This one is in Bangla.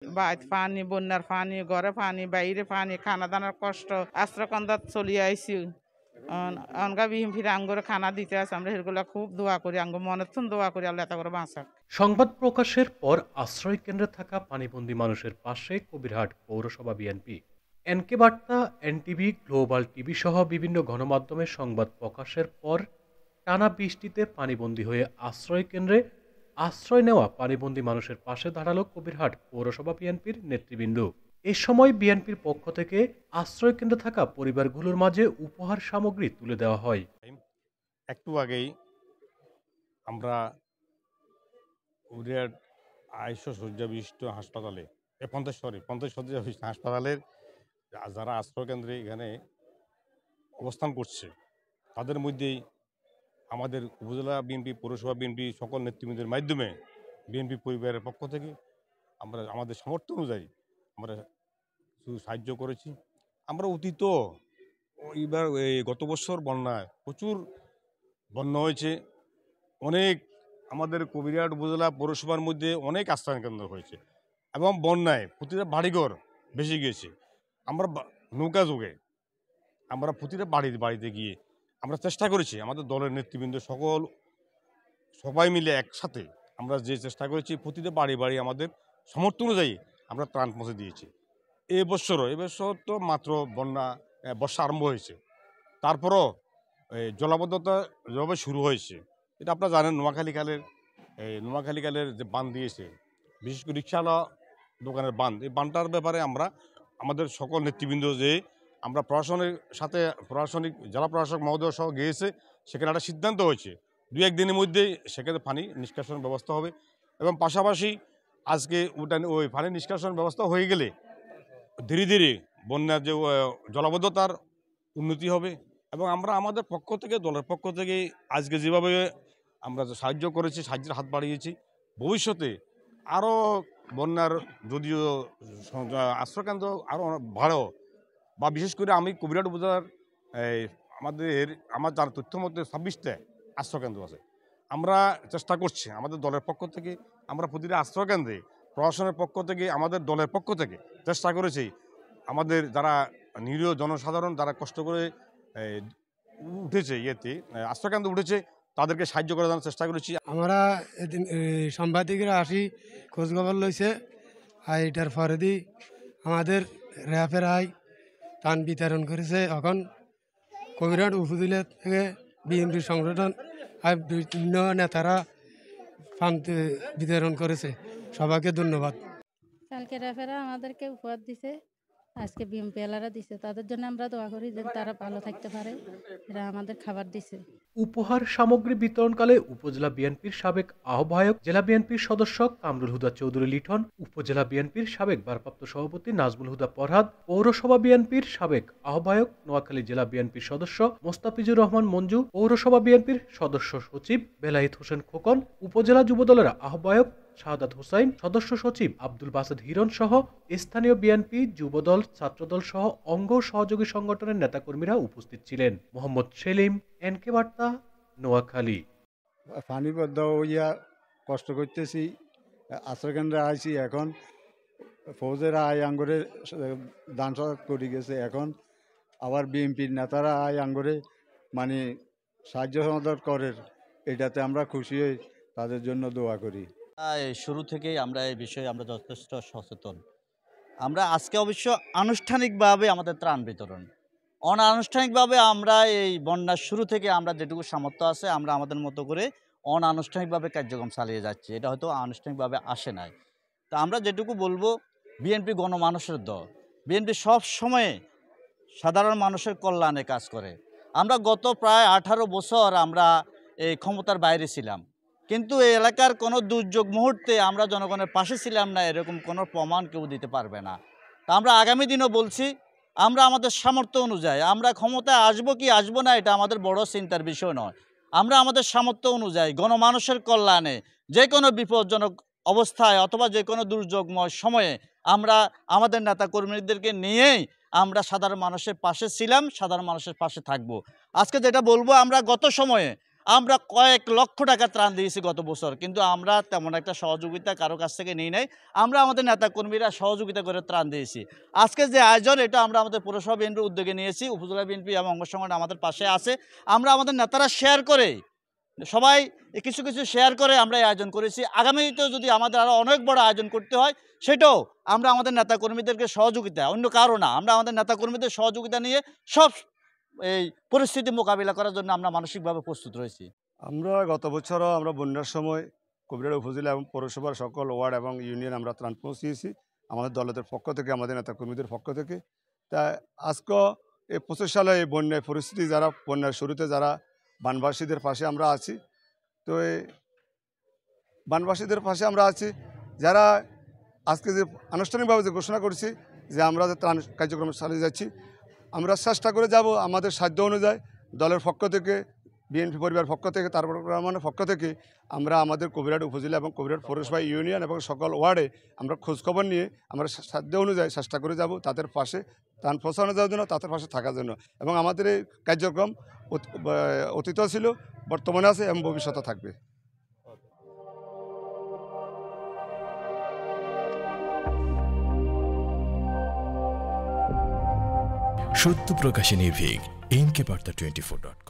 বাড়িতে পানি, বন্যার পানি, ঘরে পানি, বাইরে পানি, খানা দানার কষ্ট, আশ্রয়কেন্দ্র চলিয়ে আইছি। অনগা বিহিম ফিরে আঙ্গুরে খানা দিতে আছে, আমরা সেগুলো খুব দোয়া করি, আঙ্গ মনের থুন দোয়া করি আল্লাহ তা করে বাঁচাক। সংবাদ প্রকাশের পর আশ্রয় কেন্দ্রে থাকা পানিবন্দী মানুষের পাশে কবিরহাট পৌরসভা বিএনপি। এনকে বার্তা, এনটিভি, গ্লোবাল টিভি সহ বিভিন্ন গণমাধ্যমে সংবাদ প্রকাশের পর টানা বৃষ্টিতে পানিবন্দী হয়ে আশ্রয় কেন্দ্রে আশ্রয় নেওয়া পানিবন্দী মানুষের পাশে দাঁড়ালো কবিরহাট পৌরসভা বিএনপির নেতৃবৃন্দ। এ সময় বিএনপির পক্ষ থেকে আশ্রয় কেন্দ্রে থাকা পরিবারগুলোর মাঝে উপহার সামগ্রী তুলে দেওয়া হয়। একটু আগেই আমরা উড়িয়ার ২৫০ শয্যা বিশিষ্ট হাসপাতালে, পঞ্চাশ শয্যা বিশিষ্ট হাসপাতালের যারা আশ্রয়কেন্দ্রে এখানে অবস্থান করছে তাদের মধ্যেই আমাদের উপজেলা বিএনপি, পৌরসভা বিএনপি সকল নেতৃবৃন্দের মাধ্যমে বিএনপি পরিবারের পক্ষ থেকে আমরা আমাদের সামর্থ্য অনুযায়ী আমরা কিছু সাহায্য করেছি। আমরা অতীত এইবার গত বছর বন্যায় প্রচুর বন্যা হয়েছে, অনেক আমাদের কবিরহাট উপজেলা পৌরসভার মধ্যে অনেক আশ্রয় কেন্দ্র হয়েছে এবং বন্যায় প্রতিটা বাড়িঘর ভেসে গিয়েছে। আমরা নৌকা যোগে আমরা প্রতিটা বাড়িতে গিয়ে আমরা চেষ্টা করেছি, আমাদের দলের নেতৃবৃন্দ সবাই মিলে একসাথে আমরা যে চেষ্টা করেছি প্রতিটা বাড়ি আমাদের সামর্থ্য অনুযায়ী আমরা ত্রাণ পৌঁছে দিয়েছি। এবছর তো মাত্র বর্ষা আরম্ভ হয়েছে, তারপরও জলাবদ্ধতা যেভাবে শুরু হয়েছে, এটা আপনারা জানেন। নোয়াখালী খালের যে বাঁধ দিয়েছে, বিশেষ করে রিক্সাওয়ালা দোকানের বাঁধ, এই বাঁধটার ব্যাপারে আমাদের সকল নেতৃবৃন্দ যে আমরা প্রশাসনিক জেলা প্রশাসক মহোদয় সহ গিয়েছে, সেখানে একটা সিদ্ধান্ত হয়েছে ২-১ দিনের মধ্যেই সেখানে পানি নিষ্কাশন ব্যবস্থা হবে এবং পাশাপাশি আজকে ওই পানি নিষ্কাশন ব্যবস্থা হয়ে গেলে ধীরে ধীরে বন্যার যে জলাবদ্ধতার উন্নতি হবে এবং আমরা আমাদের পক্ষ থেকে, দলের পক্ষ থেকে আজকে যেভাবে আমরা সাহায্য করেছি, সাহায্যের হাত বাড়িয়েছি, ভবিষ্যতে আরও বন্যার যদিও আশ্রয়কেন্দ্র আরও ভালো বা বিশেষ করে আমি কবিরহাট উপজেলার আমার যার তথ্য মধ্যে ২৬টা আশ্রয়কেন্দ্র আছে। আমরা চেষ্টা করছি আমাদের দলের পক্ষ থেকে, আমরা প্রতিটা আশ্রয়কেন্দ্রে প্রশাসনের পক্ষ থেকে, আমাদের দলের পক্ষ থেকে চেষ্টা করেছি আমাদের যারা নিরীহ জনসাধারণ যারা কষ্ট করে উঠেছে আশ্রয়কেন্দ্র উঠেছে তাদেরকে সাহায্য করার জন্য চেষ্টা করেছি। আমরা এদিন সাংবাদিকরা আসি খোঁজখবর লইছে, আর এটার পরে দি আমাদের র্যাপের ত্রাণ বিতরণ করেছে। এখন কবিরহাট উপজেলা থেকে বিএনপি সংগঠন আর বিভিন্ন নেতারা ত্রাণ বিতরণ করেছে। সবাইকে ধন্যবাদ। কালকে র্যাপেরা আমাদেরকে উপহার দিছে, আজকে বিএমপি এলারা দিছে, তাদের জন্য আমরা দোয়া করি যেন তারা ভালো থাকতে পারে। এরা আমাদের খাবার দিছে। উপহার সামগ্রী বিতরণকালে উপজেলা বিএনপির সাবেক আহ্বায়ক, জেলা বিএনপির সদস্য কামরুল হুদা চৌধুরী লিটন, উপজেলা বিএনপির সাবেক ভারপ্রাপ্ত সভাপতি নাজমুল হুদা ফরহাদ, পৌরসভা বিএনপির সাবেক আহ্বায়ক, নোয়াখালী জেলা বিএনপির সদস্য মোস্তাফিজুর রহমান মঞ্জু, পৌরসভা বিএনপির সদস্য সচিব বেলায়েত হোসেন খোকন, উপজেলা যুবদলের আহ্বায়ক শাহাদাত হোসাইন, সদস্য সচিব আব্দুল বাসেদ হিরণ সহ স্থানীয় বিএনপি, যুবদল, ছাত্রদল সহ অঙ্গ সহযোগী সংগঠনের নেতাকর্মীরা উপস্থিত ছিলেন। মোহাম্মদ সেলিম, এনকে বার্তা, নোয়াখালী। পানি পদ্মা হইয়া কষ্ট করতেছি, আশ্রয়কেন্দ্রে আইছি। এখন ফৌজেরা আঙ্গরে দান সহায়তা করে গেছে, এখন আবার বিএনপির নেতারা আঙ্গরে মানে সাহায্য সমাদর করে, এটাতে আমরা খুশি হই, তাদের জন্য দোয়া করি। শুরু থেকেই আমরা এই বিষয়ে আমরা যথেষ্ট সচেতন। আমরা আজকে অবশ্য আনুষ্ঠানিকভাবে আমাদের ত্রাণ বিতরণ, অনানুষ্ঠানিকভাবে আমরা এই বন্যার শুরু থেকে আমরা যেটুকু সামর্থ্য আছে আমরা আমাদের মতো করে অনানুষ্ঠানিকভাবে কার্যক্রম চালিয়ে যাচ্ছি। এটা হয়তো আনুষ্ঠানিকভাবে আসে নাই। তা আমরা যেটুকু বলবো, বিএনপি গণমানুষের দল, বিএনপি সব সময়ে সাধারণ মানুষের কল্যাণে কাজ করে। আমরা গত প্রায় 18 বছর আমরা এই ক্ষমতার বাইরে ছিলাম, কিন্তু এই এলাকার কোনো দুর্যোগ মুহূর্তে আমরা জনগণের পাশে ছিলাম না, এরকম কোনো প্রমাণ কেউ দিতে পারবে না। তা আমরা আগামী দিনও বলছি, আমরা আমাদের সামর্থ্য অনুযায়ী, আমরা ক্ষমতায় আসবো কি আসবো না এটা আমাদের বড় চিন্তার বিষয় নয়। আমরা আমাদের সামর্থ্য অনুযায়ী গণমানুষের কল্যাণে যে কোনো বিপজ্জনক অবস্থায় অথবা যে কোনো দুর্যোগময় সময়ে আমরা আমাদের নেতা কর্মীদেরকে নিয়েই আমরা সাধারণ মানুষের পাশে ছিলাম, সাধারণ মানুষের পাশে থাকব। আজকে যেটা বলবো, আমরা গত সময়ে আমরা কয়েক লক্ষ টাকা ত্রাণ দিয়েছি গত বছর, কিন্তু আমরা তেমন একটা সহযোগিতা কারো কাছ থেকে নিই নাই। আমরা আমাদের নেতাকর্মীরা সহযোগিতা করে ত্রাণ দিয়েছি। আজকে যে আয়োজন, এটা আমরা আমাদের পৌরসভা বিএনপির উদ্যোগে নিয়েছি। উপজেলা বিএনপি এবং অঙ্গ সংগঠন আমাদের পাশে আছে। আমরা আমাদের নেতারা শেয়ার করে, সবাই কিছু কিছু শেয়ার করে আমরা এই আয়োজন করেছি। আগামীতেও যদি আমাদের আরও অনেক বড় আয়োজন করতে হয়, সেটাও আমরা আমাদের নেতাকর্মীদেরকে সহযোগিতা, অন্য কারো না, আমরা আমাদের নেতাকর্মীদের সহযোগিতা নিয়ে সব এই পরিস্থিতি মোকাবিলা করার জন্য আমরা মানসিকভাবে প্রস্তুত রয়েছি। আমরা গত বছরও আমরা বন্যার সময় কবিরাট উপজেলা এবং পৌরসভার সকল ওয়ার্ড এবং ইউনিয়ন আমরা ত্রাণ পৌঁছিয়েছি আমাদের দলের পক্ষ থেকে, আমাদের নেতাকর্মীদের পক্ষ থেকে। তা আজকে এই 25 সালে এই বন্যার পরিস্থিতি, যারা বন্যার শুরুতে যারা বানবাসীদের পাশে আমরা আছি, তো এই বানবাসীদের পাশে আমরা আছি, যারা আজকে যে আনুষ্ঠানিকভাবে যে ঘোষণা করছি যে আমরা যে ত্রাণ কার্যক্রম চালিয়ে যাচ্ছি, আমরা চেষ্টা করে যাব আমাদের সাধ্য অনুযায়ী দলের পক্ষ থেকে, বিএনপি পরিবার পক্ষ থেকে, তারপর রহমানের পক্ষ থেকে আমরা আমাদের কবিরাট উপজেলা এবং কবিরাট পৌরসভা ইউনিয়ন এবং সকল ওয়ার্ডে আমরা খোঁজখবর নিয়ে আমরা সাধ্য অনুযায়ী চেষ্টা করে যাব তাদের পাশে ত্রাণ পৌঁছানো যাওয়ার জন্য, তাদের পাশে থাকার জন্য। এবং আমাদের এই কার্যক্রম অতীত ছিল, বর্তমানে আছে এবং ভবিষ্যতে থাকবে। সত্য প্রকাশে নির্ভীক, এনকে বার্তা 24.com।